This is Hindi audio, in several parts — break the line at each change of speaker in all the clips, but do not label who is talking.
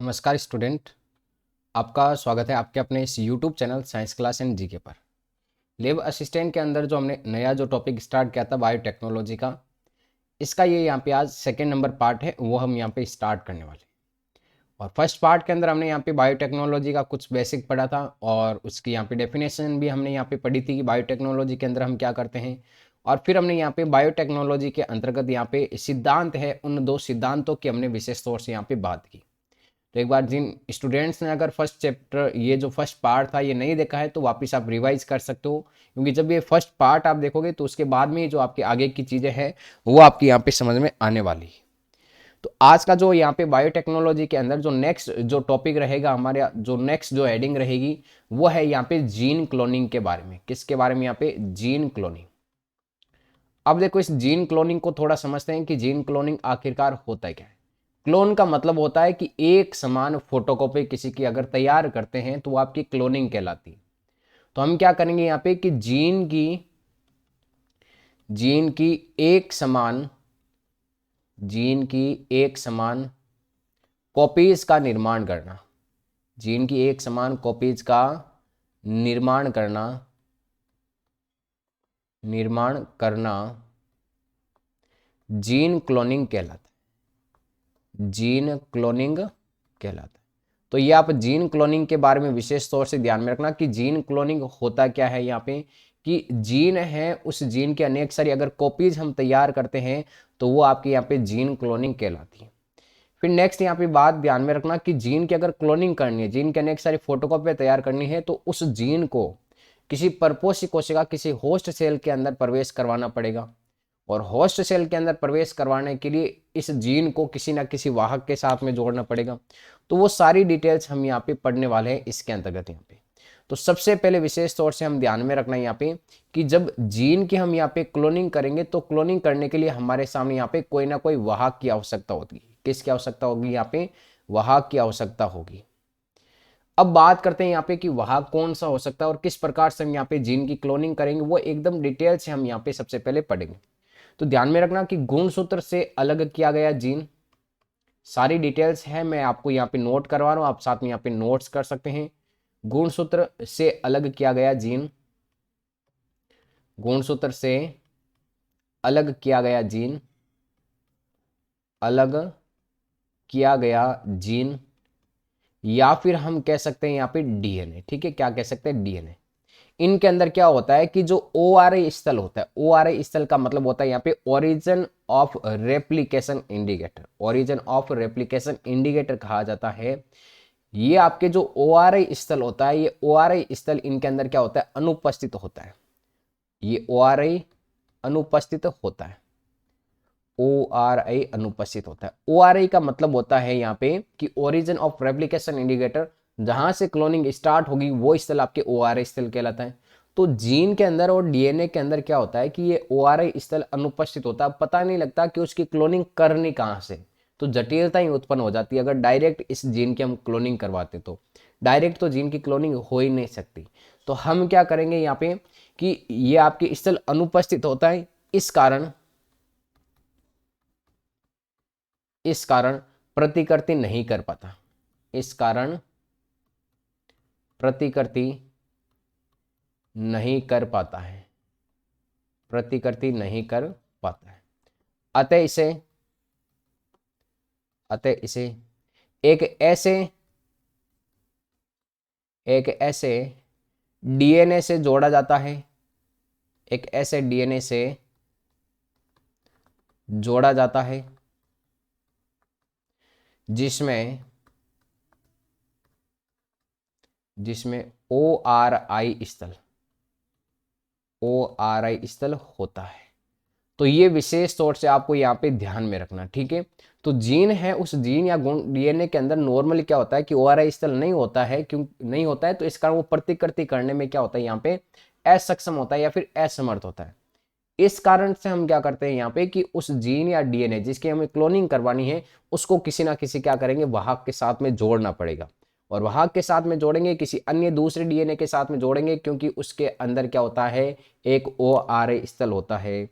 नमस्कार स्टूडेंट। आपका स्वागत है आपके अपने इस YouTube channel science class and GK पर। लैब असिस्टेंट के अंदर जो हमने नया जो टॉपिक स्टार्ट किया था बायोटेक्नोलॉजी का, इसका ये यहाँ पे आज सेकेंड नंबर पार्ट है, वो हम यहाँ पे स्टार्ट करने वाले हैं। और फर्स्ट पार्ट के अंदर हमने यहाँ पे बायोटेक्नोलॉजी का कुछ बेसिक पढ़ा था और उसकी यहाँ पे डेफिनेशन भी हमने यहाँ पे पढ़ी थी कि बायोटेक्नोलॉजी के अंदर हम क्या करते हैं। और फिर हमने यहाँ पे बायोटेक्नोलॉजी के अंतर्गत यहाँ पे सिद्धांत है, उन दो सिद्धांतों की हमने विशेष तौर से यहाँ पे बात की। तो एक बार जिन स्टूडेंट्स ने अगर फर्स्ट चैप्टर ये जो फर्स्ट पार्ट था ये नहीं देखा है तो वापस आप रिवाइज कर सकते हो, क्योंकि जब ये फर्स्ट पार्ट आप देखोगे तो उसके बाद में जो आपके आगे की चीज़ें हैं वो आपकी यहाँ पे समझ में आने वाली है। तो आज का जो यहाँ पे बायोटेक्नोलॉजी के अंदर जो नेक्स्ट जो टॉपिक रहेगा, हमारे जो नेक्स्ट जो हेडिंग रहेगी वो है यहाँ पे जीन क्लोनिंग के बारे में। किसके बारे में? यहाँ पे जीन क्लोनिंग। अब देखो इस जीन क्लोनिंग को थोड़ा समझते हैं कि जीन क्लोनिंग आखिरकार होता है क्या है। क्लोन का मतलब होता है कि एक समान फोटोकॉपी किसी की अगर तैयार करते हैं तो वो आपकी क्लोनिंग कहलाती है। तो हम क्या करेंगे यहाँ पे कि जीन की एक समान कॉपीज का निर्माण करना, जीन की एक समान कॉपीज का निर्माण करना जीन क्लोनिंग कहलाता है। जीन क्लोनिंग कहलाता है। तो ये आप जीन क्लोनिंग के बारे में विशेष तौर से ध्यान में रखना कि जीन क्लोनिंग होता क्या है। यहाँ पे कि जीन है, उस जीन के अनेक सारी अगर कॉपीज हम तैयार करते हैं तो वो आपकी यहाँ पे जीन क्लोनिंग कहलाती है। फिर नेक्स्ट यहाँ पे बात ध्यान में रखना कि जीन की अगर क्लोनिंग करनी है, जीन के अनेक सारी फोटोकॉपी तैयार करनी है, तो उस जीन को किसी परपोषी कोशिका, किसी होस्ट सेल के अंदर प्रवेश करवाना पड़ेगा। और होस्ट सेल के अंदर प्रवेश करवाने के लिए इस जीन को किसी ना किसी वाहक के साथ में जोड़ना पड़ेगा। तो वो सारी डिटेल्स हम यहाँ पे पढ़ने वाले हैं इसके अंतर्गत यहाँ पे। तो सबसे पहले विशेष तौर से हम ध्यान में रखना है यहाँ पे कि जब जीन की हम यहाँ पे क्लोनिंग करेंगे तो क्लोनिंग करने के लिए हमारे सामने यहाँ पे कोई ना कोई वाहक की आवश्यकता होगी। किसकी आवश्यकता होगी? यहाँ पे वाहक की आवश्यकता होगी। अब बात करते हैं यहाँ पे कि वाहक कौन सा हो सकता है और किस प्रकार से हम यहाँ पे जीन की क्लोनिंग करेंगे, वो एकदम डिटेल से हम यहाँ पे सबसे पहले पढ़ेंगे। तो ध्यान में रखना कि गुणसूत्र से अलग किया गया जीन, सारी डिटेल्स है, मैं आपको यहाँ पे नोट करवा रहा हूँ, आप साथ में यहाँ पे नोट्स कर सकते हैं। गुणसूत्र से अलग किया गया जीन, गुणसूत्र से अलग किया गया जीन, अलग किया गया जीन, या फिर हम कह सकते हैं यहाँ पे डीएनए। ठीक है, क्या कह सकते हैं? डीएनए। इनके अंदर क्या होता है कि जो ओ आर आई स्थल होता है, ओ आर आई स्थल का मतलब होता है यहाँ पे origin of replication indicator, origin of replication indicator कहा जाता है। ये आपके जो ओ आर आई स्थल होता है, ये ओ आर आई स्थल इनके अंदर क्या होता है? अनुपस्थित होता है। ये ओ आर आई अनुपस्थित होता है, ओ आर आई अनुपस्थित होता है। ओ आर आई का मतलब होता है यहाँ पे कि ओरिजिन ऑफ रेप्लिकेशन इंडिकेटर, जहां से क्लोनिंग स्टार्ट होगी वो स्थल आपके ओ आर आई स्थल कहलाता है। तो जीन के अंदर और डीएनए के अंदर क्या होता है कि ये ओ आर आई स्थल अनुपस्थित होता है, पता नहीं लगता कि उसकी क्लोनिंग करनी कहाँ से। तो जटिलता ही उत्पन्न हो जाती है अगर डायरेक्ट इस जीन की हम क्लोनिंग करवाते तो। डायरेक्ट तो जीन की क्लोनिंग हो ही नहीं सकती। तो हम क्या करेंगे यहाँ पे कि ये आपके स्थल अनुपस्थित होता है, इस कारण प्रतिकृति नहीं कर पाता, इस कारण प्रतिकृति नहीं कर पाता है, प्रतिकृति नहीं कर पाता है। अतः इसे अतः इसे एक ऐसे एक ऐसे डीएनए से जोड़ा जाता है, एक ऐसे डीएनए से जोड़ा जाता है जिसमें जिसमें ओ आर आई स्थल, ओ आर आई स्थल होता है। तो ये विशेष तौर से आपको यहाँ पे ध्यान में रखना। ठीक है, तो जीन है, उस जीन या गुण डीएनए के अंदर नॉर्मली क्या होता है कि ओआरआई स्थल नहीं होता है। क्यों नहीं होता है? तो इस कारण वो प्रतिकृति करने में क्या होता है यहाँ पे असक्षम होता है या फिर असमर्थ होता है। इस कारण से हम क्या करते हैं यहाँ पे कि उस जीन या डीएनए जिसकी हमें क्लोनिंग करवानी है उसको किसी ना किसी क्या करेंगे, वाहक के साथ में जोड़ना पड़ेगा। और वाहक के साथ में जोड़ेंगे, किसी अन्य दूसरे डीएनए के साथ में जोड़ेंगे, क्योंकि उसके अंदर क्या होता है? एक ओ आर ए स्थल होता है।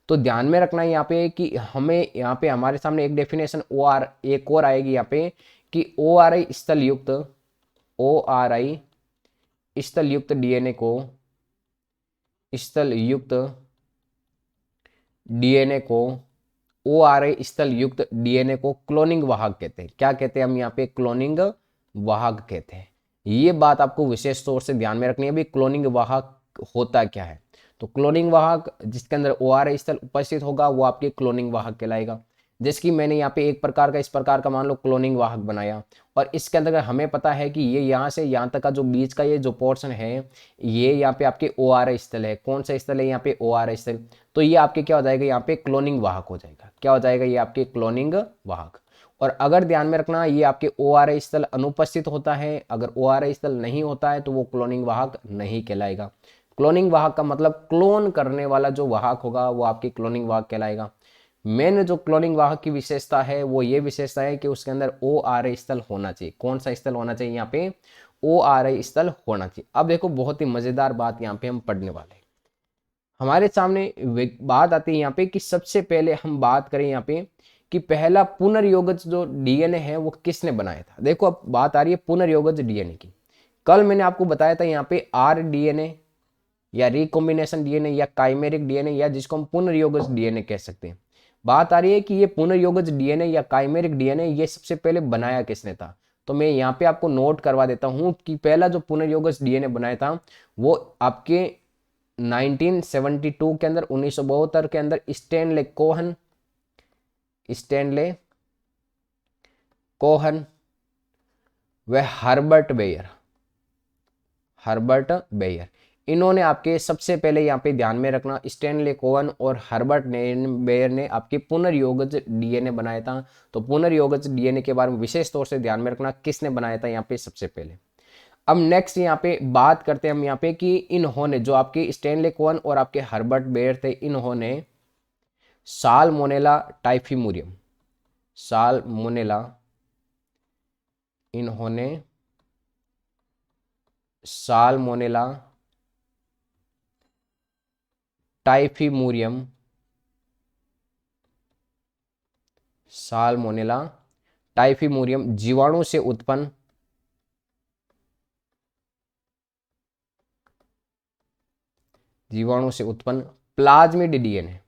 तो ध्यान में रखना यहाँ पे कि हमें यहाँ पे हमारे सामने एक डेफिनेशन ओ आर एक और आएगी यहाँ पे कि ORI स्थल युक्त डीएनए को ORI स्थल युक्त डीएनए को क्लोनिंग वाहक कहते हैं। क्या कहते हैं हम यहाँ पे? क्लोनिंग वाहक कहते हैं। ये बात आपको विशेष तौर से ध्यान में रखनी है। भी क्लोनिंग वाहक होता क्या है? तो क्लोनिंग वाहक जिसके अंदर ORI स्थल उपस्थित होगा वो आपके क्लोनिंग वाहक कहलाएगा। जैसे कि मैंने यहाँ पे एक प्रकार का इस प्रकार का मान लो क्लोनिंग वाहक बनाया, और इसके अंदर हमें पता है कि ये यहाँ से यहाँ तक का जो बीच का ये जो पोर्शन है ये यहाँ पे आपके ORI स्थल है। कौन सा स्थल है? यहाँ पे ORI स्थल। तो ये आपके क्या हो जाएगा? यहाँ पे क्लोनिंग वाहक हो जाएगा। क्या हो जाएगा? ये आपके क्लोनिंग वाहक। और अगर ध्यान में रखना ये आपके ORI स्थल अनुपस्थित होता है, अगर ORI स्थल नहीं होता है तो वो क्लोनिंग वाहक नहीं कहलाएगा। क्लोनिंग वाहक का मतलब क्लोन करने वाला जो वाहक होगा वो आपकी क्लोनिंग वाहक कहलाएगा। मेन जो क्लोनिंग वाहक की विशेषता है वो ये विशेषता है कि उसके अंदर ORI स्थल होना चाहिए। कौन सा स्थल होना चाहिए? यहाँ पे ORI स्थल होना चाहिए। अब देखो बहुत ही मजेदार बात यहाँ पे हम पढ़ने वाले हैं। हमारे सामने बात आती है यहाँ पे कि सबसे पहले हम बात करें यहाँ पे कि पहला पुनर्योगज जो डीएनए है वो किसने बनाया था। देखो अब बात आ रही है पुनर्योगज डीएनए की। कल मैंने आपको बताया था यहाँ पे rDNA या रिकॉम्बिनेशन डीएनए या काइमेरिक डीएनए या जिसको हम पुनर्योगज डीएनए कह सकते हैं। बात आ रही है कि ये पुनर्योगज डीएनए या काइमेरिक डीएनए ये सबसे पहले बनाया किसने था। तो मैं यहाँ पे आपको नोट करवा देता हूँ कि पहला जो पुनर्योगज डीएनए बनाया था वो आपके 1972 के अंदर 1972 के अंदर स्टैनले कोहन व हर्बर्ट बेयर इन्होंने आपके सबसे पहले यहाँ पे ध्यान में रखना स्टैनले कोहन और हर्बर्ट बेयर ने आपके पुनर्योगज डीएनए बनाया था। तो पुनर्योगज डीएनए के बारे में विशेष तौर से ध्यान में रखना किसने बनाया था यहाँ पे सबसे पहले। अब नेक्स्ट यहाँ पे बात करते हैं हम यहाँ पे कि इन्होंने जो आपके स्टैनले कोहन और आपके हर्बर्ट बेयर थे इन्होंने साल्मोनेला टाइफिमुरियम टाइफिमुरियम जीवाणु से उत्पन्न प्लाज्मिड डीएनए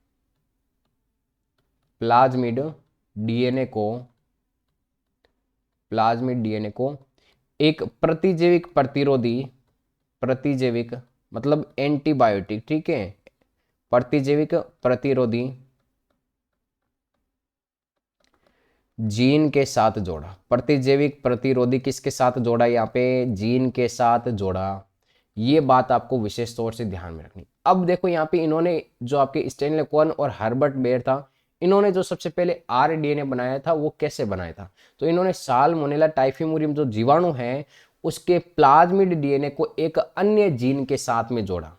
को एक प्रतिजैविक मतलब एंटीबायोटिक, ठीक है, प्रतिजैविक प्रतिरोधी जीन के साथ जोड़ा। प्रतिजैविक प्रतिरोधी किसके साथ जोड़ा? यहाँ पे जीन के साथ जोड़ा। ये बात आपको विशेष तौर से ध्यान में रखनी। अब देखो यहाँ पे इन्होंने जो आपके स्टैनले कोहन और हर्बर्ट बेयर था इन्होंने जो सबसे पहले rDNA बनाया था वो कैसे बनाया था? तो इन्होंने साल्मोनेला टाइफिमुरियम जो जीवाणु है उसके प्लाज्मिड डीएनए को एक अन्य जीन के साथ में जोड़ा।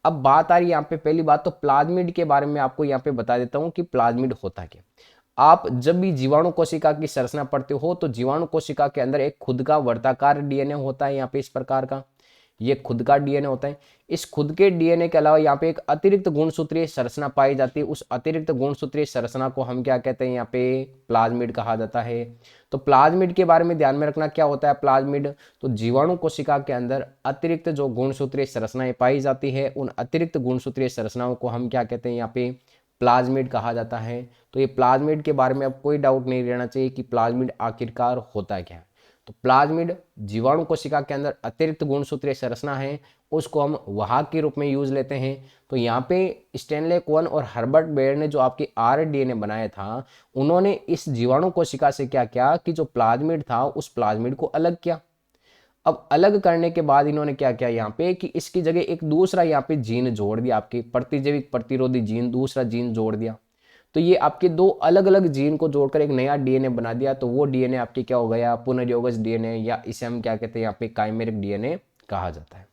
अब बात आ रही है यहाँ पे पहली बात तो प्लाज्मिड के बारे में आपको यहाँ पे बता देता हूँ कि प्लाज्मिड होता क्या। आप जब भी जीवाणु कोशिका की संरचना पढ़ते हो तो जीवाणु कोशिका के अंदर एक खुद का वर्ताकार डीएनए होता है। यहाँ पे इस प्रकार का ये खुद का डीएनए होता है। इस खुद के डीएनए के अलावा यहाँ पे एक अतिरिक्त गुणसूत्रीय संरचना पाई जाती है। उस अतिरिक्त गुणसूत्रीय संरचना को हम क्या कहते हैं? यहाँ पे प्लाज्मिड कहा जाता है। तो प्लाज्मिड के बारे में ध्यान में रखना क्या होता है प्लाज्मिड। तो जीवाणु कोशिका के अंदर अतिरिक्त जो गुणसूत्रीय संरचनाएं पाई जाती है उन अतिरिक्त गुणसूत्रीय संरचनाओं को हम क्या कहते हैं? यहाँ पे प्लाज्मिड कहा जाता है। तो ये प्लाज्मिड के बारे में अब कोई डाउट नहीं रहना चाहिए कि प्लाज्मिड आखिरकार होता क्या है। तो प्लाज्मिड जीवाणु कोशिका के अंदर अतिरिक्त गुणसूत्रीय संरचना है उसको हम वाहक के रूप में यूज लेते हैं। तो यहाँ पे स्टैनले कोहन और हर्बर्ट बेयर ने जो आपकी rDNA बनाया था उन्होंने इस जीवाणु कोशिका से क्या किया कि जो प्लाज्मिड था उस प्लाज्मिड को अलग किया। अब अलग करने के बाद इन्होंने क्या किया यहाँ पे कि इसकी जगह एक दूसरा यहाँ पे जीन जोड़ दिया, आपके प्रतिजैविक प्रतिरोधी जीन, दूसरा जीन जोड़ दिया। तो ये आपके दो अलग अलग जीन को जोड़कर एक नया डीएनए बना दिया। तो वो डीएनए आपके क्या हो गया? पुनर्योगज डीएनए, या इसे हम क्या कहते हैं? यहाँ पे काइमेरिक डीएनए कहा जाता है।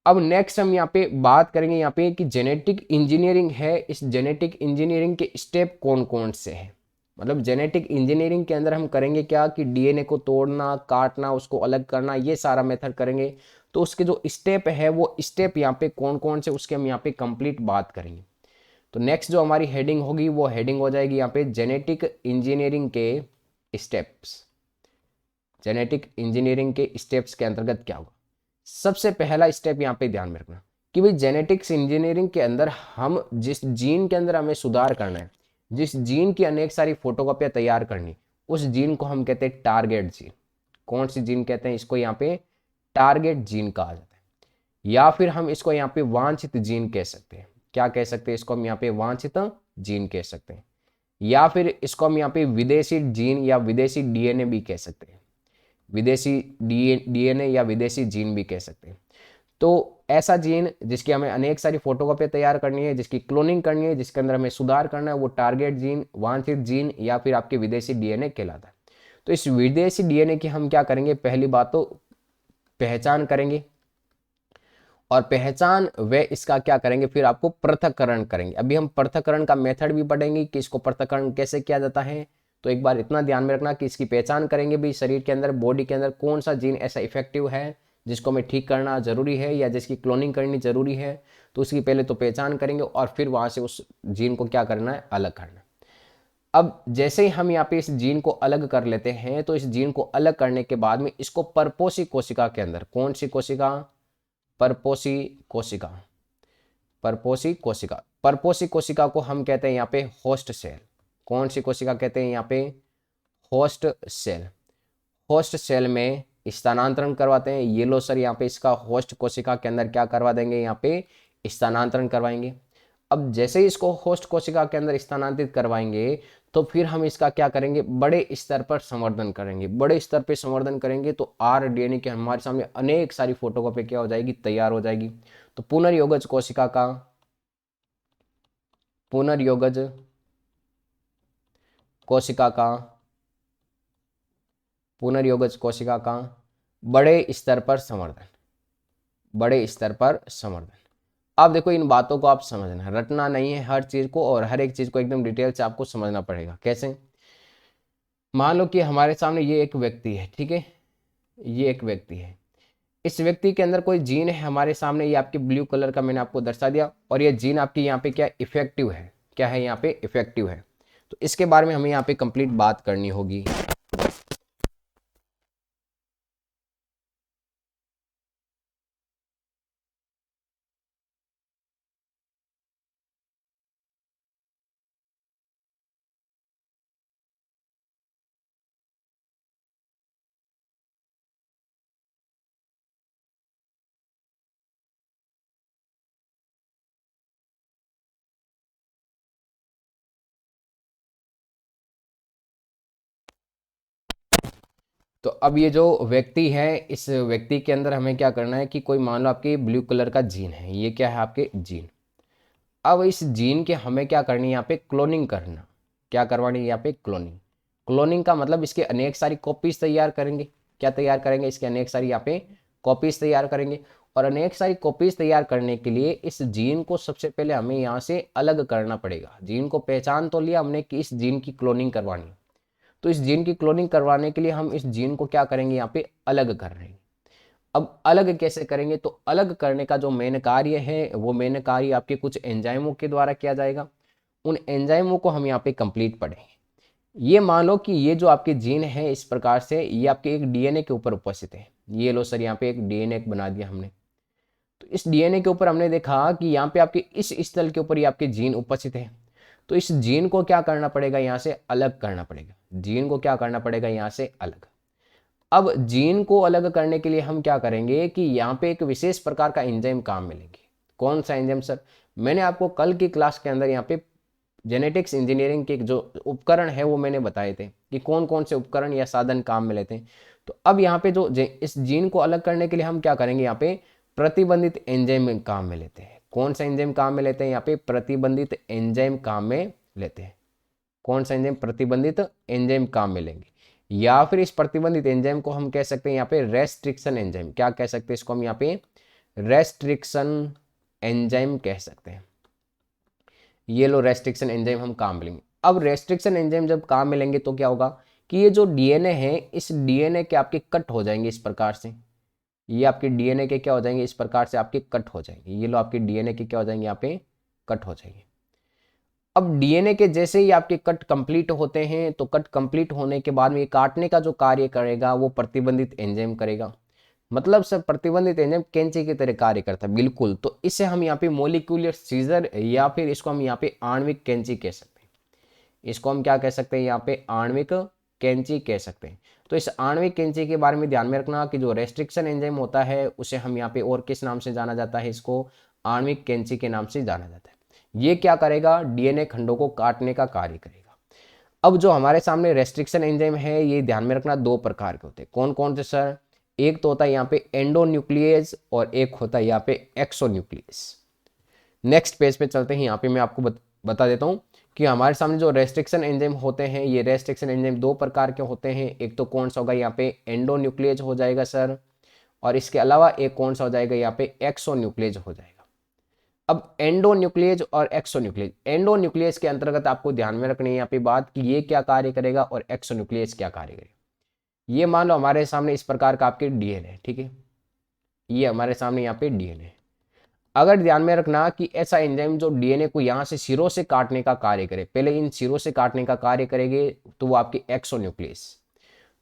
अब नेक्स्ट हम यहाँ पे बात करेंगे यहाँ पे कि जेनेटिक इंजीनियरिंग है। इस जेनेटिक इंजीनियरिंग के स्टेप कौन कौन से हैं? मतलब जेनेटिक इंजीनियरिंग के अंदर हम करेंगे क्या कि डीएनए को तोड़ना, काटना, उसको अलग करना, ये सारा मेथड करेंगे। तो उसके जो स्टेप है वो स्टेप यहाँ पे कौन कौन से उसके हम यहाँ पे कंप्लीट बात करेंगे। तो नेक्स्ट जो हमारी हेडिंग होगी वो हेडिंग हो जाएगी यहाँ पे जेनेटिक इंजीनियरिंग के स्टेप्स। जेनेटिक इंजीनियरिंग के स्टेप्स के अंतर्गत क्या होगा। सबसे पहला स्टेप यहाँ पे ध्यान में रखना कि भाई जेनेटिक्स इंजीनियरिंग के अंदर हम जिस जीन के अंदर हमें सुधार करना है, जिस जीन की अनेक सारी फोटोकॉपियाँ तैयार करनी, उस जीन को हम कहते हैं टारगेट जीन। कौन सी जीन कहते हैं इसको, यहाँ पे टारगेट जीन कहा जाता है, या फिर हम इसको यहाँ पे वांछित जीन कह सकते हैं। क्या कह सकते हैं इसको हम यहाँ पे, वांछित जीन कह सकते हैं, या फिर इसको हम यहाँ पे विदेशी जीन या विदेशी डीएनए भी कह सकते हैं, विदेशी डीएनए या विदेशी जीन भी कह सकते हैं। तो ऐसा जीन जिसकी हमें अनेक सारी फोटोकॉपी तैयार करनी है, जिसकी क्लोनिंग करनी है, जिसके अंदर हमें सुधार करना है, वो टारगेट जीन, वांछित जीन या फिर आपके विदेशी डीएनए कहलाता है। तो इस विदेशी डीएनए की हम क्या करेंगे, पहली बात तो पहचान करेंगे, और पहचान वे इसका क्या करेंगे, फिर आपको पृथक्करण करेंगे। अभी हम पृथक्करण का मेथड भी पढ़ेंगे कि इसको पृथक्करण कैसे किया जाता है। तो एक बार इतना ध्यान में रखना कि इसकी पहचान करेंगे भी, शरीर के अंदर, बॉडी के अंदर कौन सा जीन ऐसा इफेक्टिव है जिसको हमें ठीक करना जरूरी है या जिसकी क्लोनिंग करनी जरूरी है। तो उसकी पहले तो पहचान करेंगे और फिर वहां से उस जीन को क्या करना है, अलग करना। अब जैसे ही हम यहाँ पे इस जीन को अलग कर लेते हैं, तो इस जीन को अलग करने के बाद में इसको परपोषी कोशिका के अंदर, कौन सी कोशिका, परपोषी कोशिका, परपोषी कोशिका, परपोषी कोशिका को हम कहते हैं यहाँ पे होस्ट सेल। कौन सी कोशिका कहते हैं यहाँ पे, होस्ट सेल। होस्ट सेल में स्थानांतरण करवाते हैं। ये लो सर, यहाँ पे इसका होस्ट कोशिका के अंदर क्या करवा देंगे, यहाँ पे स्थानांतरण करवाएंगे। अब जैसे ही इसको होस्ट कोशिका के अंदर स्थानांतरित करवाएंगे, तो फिर हम इसका क्या करेंगे, बड़े स्तर पर संवर्धन करेंगे। बड़े स्तर पर संवर्धन करेंगे तो आरडीएनए के हमारे सामने अनेक सारी फोटोकॉपी क्या हो जाएगी, तैयार हो जाएगी। तो पुनर्योगज कोशिका का, पुनर्योगज कोशिका का, पुनर्योगज कोशिका का बड़े स्तर पर संवर्धन, बड़े स्तर पर संवर्धन। अब देखो इन बातों को आप समझना, रटना नहीं है हर चीज को, और हर एक चीज को एकदम डिटेल से आपको समझना पड़ेगा। कैसे, मान लो कि हमारे सामने ये एक व्यक्ति है, ठीक है, ये एक व्यक्ति है। इस व्यक्ति के अंदर कोई जीन है हमारे सामने, ये आपके ब्लू कलर का मैंने आपको दर्शा दिया, और ये जीन आपकी यहाँ पे क्या इफेक्टिव है, क्या है यहाँ पे इफेक्टिव है। तो इसके बारे में हमें यहाँ पे कंप्लीट बात करनी होगी। तो अब ये जो व्यक्ति है, इस व्यक्ति के अंदर हमें क्या करना है कि कोई मान लो आपके ब्लू कलर का जीन है, ये क्या है आपके जीन। अब इस जीन के हमें क्या करनी है, यहाँ पे क्लोनिंग करना। क्या करवानी है यहाँ पे, क्लोनिंग। क्लोनिंग का मतलब इसके अनेक सारी कॉपीज तैयार करेंगे। क्या तैयार करेंगे, इसके अनेक सारी यहाँ पे कॉपीज तैयार करेंगे। और अनेक सारी कॉपीज तैयार करने के लिए इस जीन को सबसे पहले हमें यहाँ से अलग करना पड़ेगा। जीन को पहचान तो लिया हमने कि इस जीन की क्लोनिंग करवानी, तो इस जीन की क्लोनिंग करवाने के लिए हम इस जीन को क्या करेंगे, यहाँ पे अलग कर रहे हैं। अब अलग कैसे करेंगे, तो अलग करने का जो मेन कार्य है, वो मेन कार्य आपके कुछ एंजाइमों के द्वारा किया जाएगा। उन एंजाइमों को हम यहाँ पे कंप्लीट पढ़ेंगे। ये मान लो कि ये जो आपके जीन है इस प्रकार से, ये आपके एक डीएनए के ऊपर उपस्थित है। ये लो सर, यहाँ पे एक डीएनए बना दिया हमने। तो इस डीएनए के ऊपर हमने देखा कि यहाँ पे आपके इस स्थल के ऊपर ये आपके जीन उपस्थित है। तो इस जीन को क्या करना पड़ेगा, यहाँ से अलग करना पड़ेगा। जीन को क्या करना पड़ेगा, यहाँ से अलग। अब जीन को अलग करने के लिए हम क्या करेंगे कि यहाँ पे एक विशेष प्रकार का एंजाइम काम मिलेगी। कौन सा एंजाइम सर, मैंने आपको कल की क्लास के अंदर यहाँ पे जेनेटिक्स इंजीनियरिंग के जो उपकरण है वो मैंने बताए थे कि कौन कौन से उपकरण या साधन काम में लेते हैं। तो अब यहाँ पे जो इस जीन को अलग करने के लिए हम क्या करेंगे, यहाँ पे प्रतिबंधित एंजाइम काम में लेते हैं। कौन सा एंजाइम काम में लेते हैं, यहाँ पे प्रतिबंधित एंजाइम काम में लेते हैं। कौन सा एंजाइम, प्रतिबंधित एंजाइम काम में लेंगे। या फिर इस प्रतिबंधित एंजाइम को हम कह सकते हैं यहाँ पे रेस्ट्रिक्शन एंजाइम। क्या कह सकते हैं इसको हम यहाँ पे, रेस्ट्रिक्शन एंजाइम कह सकते हैं। ये लो रेस्ट्रिक्शन एंजाइम हम काम में लेंगे। अब रेस्ट्रिक्शन एंजाइम जब काम में लेंगे तो क्या होगा कि ये जो डीएनए है, इस डीएनए के आपके कट हो जाएंगे इस प्रकार से। ये आपके डीएनए के क्या हो जाएंगे, इस प्रकार से आपके कट हो जाएंगे। ये लो आपके डीएनए के क्या हो जाएंगे, यहाँ पे कट हो जाएंगे। अब डीएनए के जैसे ही आपके कट कंप्लीट होते हैं तो कट कंप्लीट होने के बाद में ये काटने का जो कार्य करेगा वो प्रतिबंधित एंजाइम करेगा। मतलब सर प्रतिबंधित एंजाइम कैंची की तरह कार्य करता है, बिल्कुल। तो इसे हम यहाँ पे मोलिकुलर सीजर या फिर इसको हम यहाँ पे आणविक कैंची कह सकते हैं। इसको हम क्या कह सकते हैं, यहाँ पे आणविक कैंची कह सकते हैं। तो इस आणविक कैंची के बारे में ध्यान में रखना कि जो रेस्ट्रिक्शन एंजाइम होता है उसे हम यहाँ पे और किस नाम से जाना जाता है, इसको आणविक कैंची के नाम से जाना जाता है। ये क्या करेगा, डीएनए खंडों को काटने का कार्य करेगा। अब जो हमारे सामने रेस्ट्रिक्शन एंजाइम है ये ध्यान में रखना दो प्रकार के होते हैं। कौन कौन से सर, एक तो होता है यहाँ पे एंडोन्यूक्लियस और एक होता है यहाँ पे एक्सोन्यूक्लियस। नेक्स्ट पेज पे चलते हैं, यहाँ पे मैं आपको बता देता हूँ कि हमारे सामने जो रेस्ट्रिक्शन एंजाइम होते हैं ये रेस्ट्रिक्शन एंजाइम दो प्रकार के होते हैं। एक तो कौन सा होगा यहाँ पे एंडोन्यूक्लियस हो जाएगा सर, और इसके अलावा एक कौन सा हो जाएगा यहाँ पे एक्सोन्यूक्लियस हो जाएगा। अब एंडोन्यूक्लियस और एक्सोन्यूक्लियस, एंडोन्यूक्लियस के अंतर्गत आपको ध्यान में रखनी है यहाँ पे बात कि ये क्या कार्य करेगा और एक्सोन्यूक्लियस क्या कार्य करेगा। ये मान लो हमारे सामने इस प्रकार का आपके डीएनए, ठीक है, ये हमारे सामने यहाँ पे डीएनए। अगर ध्यान में रखना कि ऐसा एंजाइम जो डीएनए को यहाँ से सिरों से काटने का कार्य करे, पहले इन सिरों से काटने का कार्य करेंगे तो वो आपकी एक्सोन्यूक्लियस।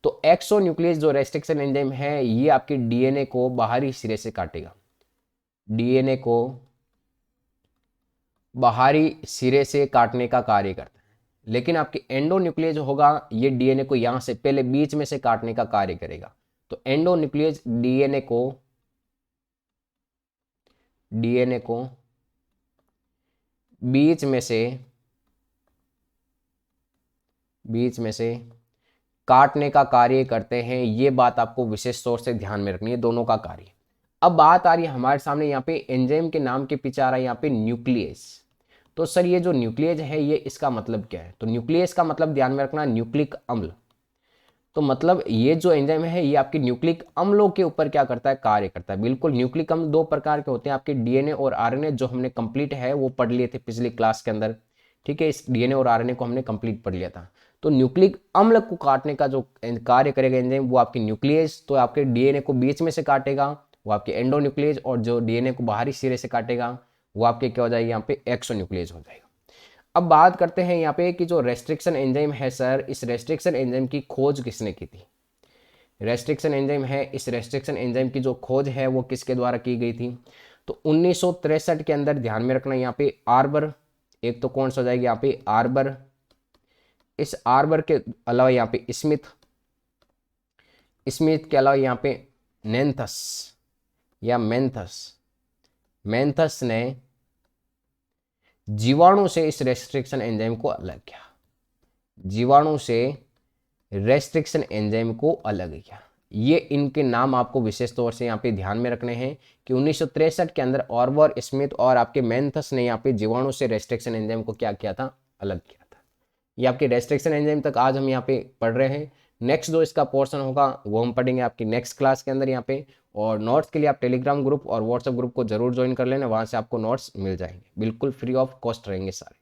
तो एक्सोन्यूक्लियस जो रेस्ट्रिक्शन एंजाइम है ये आपके डीएनए को बाहरी सिरे से काटेगा, डीएनए को बाहरी सिरे से काटने का कार्य करता है। लेकिन आपके एंडोन्यूक्लियस जो होगा ये डीएनए को यहाँ से पहले बीच में से काटने का कार्य करेगा। तो एंडोन्यूक्लियस डीएनए को बीच में से काटने का कार्य करते हैं। ये बात आपको विशेष तौर से ध्यान में रखनी है, दोनों का कार्य। अब बात आ रही है हमारे सामने यहाँ पे एंजाइम के नाम के पीछे आ रहा है यहाँ पे न्यूक्लियस। तो सर ये जो न्यूक्लियस है ये इसका मतलब क्या है, तो न्यूक्लियस का मतलब ध्यान में रखना न्यूक्लिक अम्ल। तो मतलब ये जो एंजाइम है ये आपके न्यूक्लिक अम्लों के ऊपर क्या करता है, कार्य करता है। बिल्कुल, न्यूक्लिक अम्ल दो प्रकार के होते हैं, आपके डीएनए और आरएनए, जो हमने कंप्लीट है वो पढ़ लिए थे पिछली क्लास के अंदर, ठीक है। इस डीएनए और आरएनए को हमने कंप्लीट पढ़ लिया था। तो न्यूक्लिक अम्ल को काटने का जो कार्य करेगा एंजाइम वो आपकी न्यूक्लियस, तो आपके डीएनए को बीच में से काटेगा वो आपके एंडोन्यूक्लियस, और जो डीएनए को बाहरी सिरे से काटेगा वो आपके क्या हो जाएगा यहाँ पे एक्सोन्यूक्लियस हो जाएगा। अब बात करते हैं यहाँ पे कि जो रेस्ट्रिक्शन एंजाइम है सर, इस रेस्ट्रिक्शन एंजाइम की खोज किसने की थी। रेस्ट्रिक्शन एंजाइम है, इस रेस्ट्रिक्शन एंजाइम की जो खोज है वो किसके द्वारा की गई थी, तो 1963 के अंदर ध्यान में रखना यहाँ पे आर्बर, एक तो कौन सा हो जाएगा यहाँ पे आर्बर, इस आर्बर के अलावा यहाँ पे स्मिथ के अलावा यहाँ पे नेंथस या मेंथस ने जीवाणु से इस रेस्ट्रिक्शन एंजाइम को अलग किया, जीवाणु से रेस्ट्रिक्शन एंजाइम को अलग किया। ये इनके नाम आपको विशेष तौर से यहाँ पे ध्यान में रखने हैं कि 1963 के अंदर आर्बर, स्मिथ और आपके मेंथस ने यहाँ पे जीवाणु से रेस्ट्रिक्शन एंजाइम को क्या किया था, अलग किया था। ये आपके रेस्ट्रिक्शन एंजाइम तक आज हम यहाँ पे पढ़ रहे हैं। नेक्स्ट जो इसका पोर्शन होगा वो हम पढ़ेंगे आपकी नेक्स्ट क्लास के अंदर यहाँ पे। और नोट्स के लिए आप टेलीग्राम ग्रुप और व्हाट्सएप ग्रुप को जरूर ज्वाइन कर लेना, वहाँ से आपको नोट्स मिल जाएंगे, बिल्कुल फ्री ऑफ कॉस्ट रहेंगे सारे।